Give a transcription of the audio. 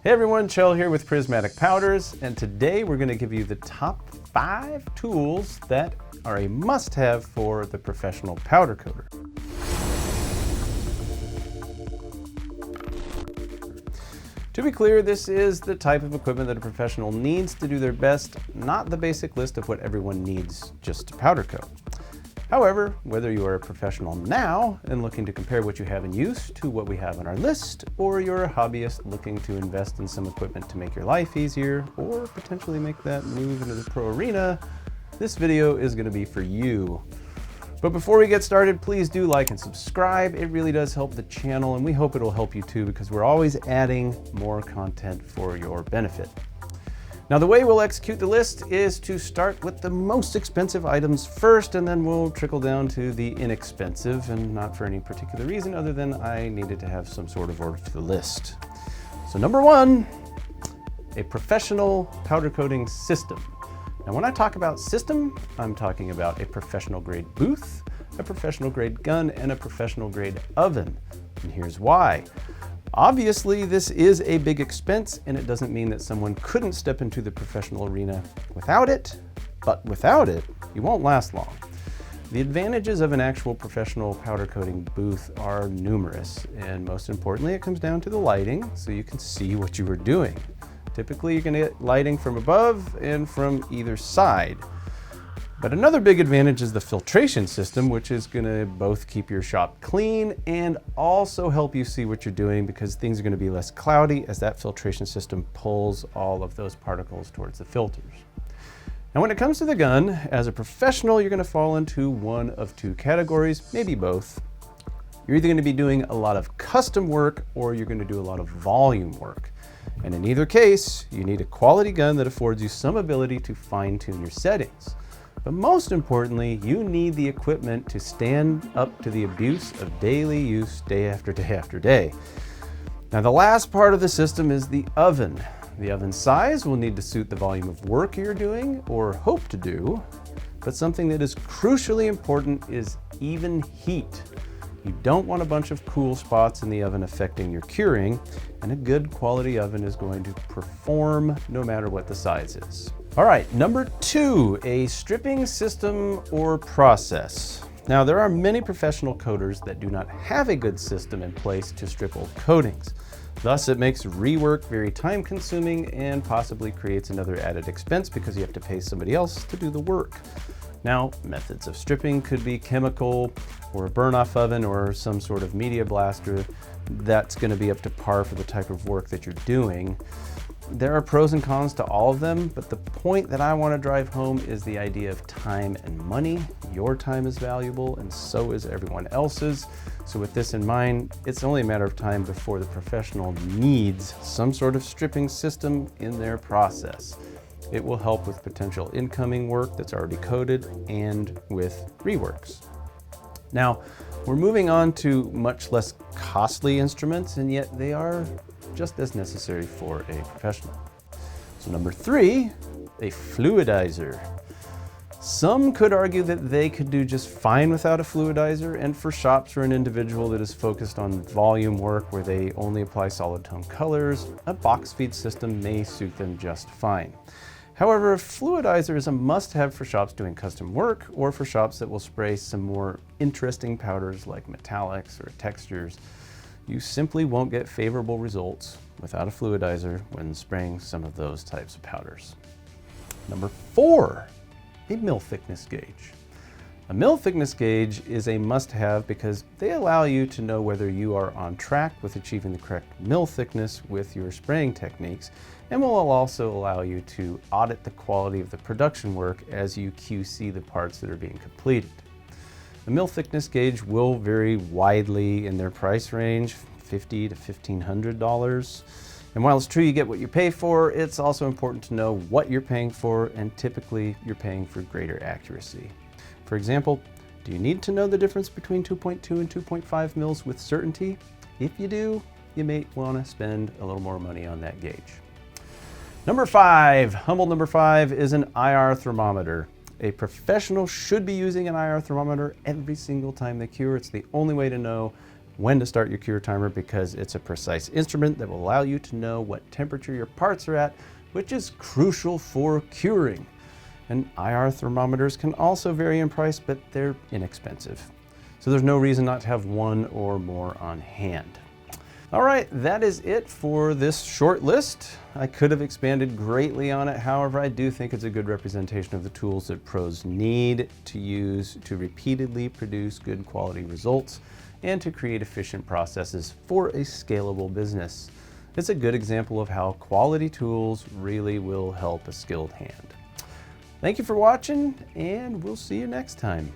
Hey everyone, Chell here with Prismatic Powders, and today we're going to give you the top 5 tools that are a must-have for the professional powder coater. To be clear, this is the type of equipment that a professional needs to do their best, not the basic list of what everyone needs just to powder coat. However, whether you are a professional now and looking to compare what you have in use to what we have on our list, or you're a hobbyist looking to invest in some equipment to make your life easier, or potentially make that move into the pro arena, this video is going to be for you. But before we get started, please do like and subscribe. It really does help the channel, and we hope it'll help you too, because we're always adding more content for your benefit. Now, the way we'll execute the list is to start with the most expensive items first, and then we'll trickle down to the inexpensive, and not for any particular reason other than I needed to have some sort of order to the list. So number 1, a professional powder coating system. Now, when I talk about system, I'm talking about a professional grade booth, a professional grade gun, and a professional grade oven. And here's why. Obviously, this is a big expense, and it doesn't mean that someone couldn't step into the professional arena without it, but without it, you won't last long. The advantages of an actual professional powder coating booth are numerous, and most importantly, it comes down to the lighting, so you can see what you are doing. Typically, you're going to get lighting from above and from either side. But another big advantage is the filtration system, which is going to both keep your shop clean and also help you see what you're doing, because things are going to be less cloudy as that filtration system pulls all of those particles towards the filters. Now, when it comes to the gun, as a professional, you're going to fall into one of 2 categories, maybe both. You're either going to be doing a lot of custom work or you're going to do a lot of volume work. And in either case, you need a quality gun that affords you some ability to fine-tune your settings. But most importantly, you need the equipment to stand up to the abuse of daily use day after day after day. Now, the last part of the system is the oven. The oven size will need to suit the volume of work you're doing or hope to do, but something that is crucially important is even heat. You don't want a bunch of cool spots in the oven affecting your curing, and a good quality oven is going to perform no matter what the size is. All right, number 2, a stripping system or process. Now, there are many professional coaters that do not have a good system in place to strip old coatings. Thus, it makes rework very time consuming and possibly creates another added expense because you have to pay somebody else to do the work. Now, methods of stripping could be chemical or a burn-off oven or some sort of media blaster. That's going to be up to par for the type of work that you're doing. There are pros and cons to all of them, but the point that I want to drive home is the idea of time and money. Your time is valuable, and so is everyone else's. So with this in mind, it's only a matter of time before the professional needs some sort of stripping system in their process. It will help with potential incoming work that's already coated and with reworks. Now, we're moving on to much less costly instruments, and yet they are just as necessary for a professional. So number 3, a fluidizer. Some could argue that they could do just fine without a fluidizer, and for shops or an individual that is focused on volume work where they only apply solid tone colors, a box feed system may suit them just fine. However, a fluidizer is a must-have for shops doing custom work or for shops that will spray some more interesting powders like metallics or textures. You simply won't get favorable results without a fluidizer when spraying some of those types of powders. Number 4, a mill thickness gauge. A mill thickness gauge is a must-have because they allow you to know whether you are on track with achieving the correct mill thickness with your spraying techniques, and will also allow you to audit the quality of the production work as you QC the parts that are being completed. The mill thickness gauge will vary widely in their price range, $50 to $1,500. And while it's true you get what you pay for, it's also important to know what you're paying for, and typically you're paying for greater accuracy. For example, do you need to know the difference between 2.2 and 2.5 mils with certainty? If you do, you may want to spend a little more money on that gauge. Number 5, humble number 5, is an IR thermometer. A professional should be using an IR thermometer every single time they cure. It's the only way to know when to start your cure timer because it's a precise instrument that will allow you to know what temperature your parts are at, which is crucial for curing. And IR thermometers can also vary in price, but they're inexpensive. So there's no reason not to have one or more on hand. All right, that is it for this short list. I could have expanded greatly on it. However, I do think it's a good representation of the tools that pros need to use to repeatedly produce good quality results and to create efficient processes for a scalable business. It's a good example of how quality tools really will help a skilled hand. Thank you for watching, and we'll see you next time.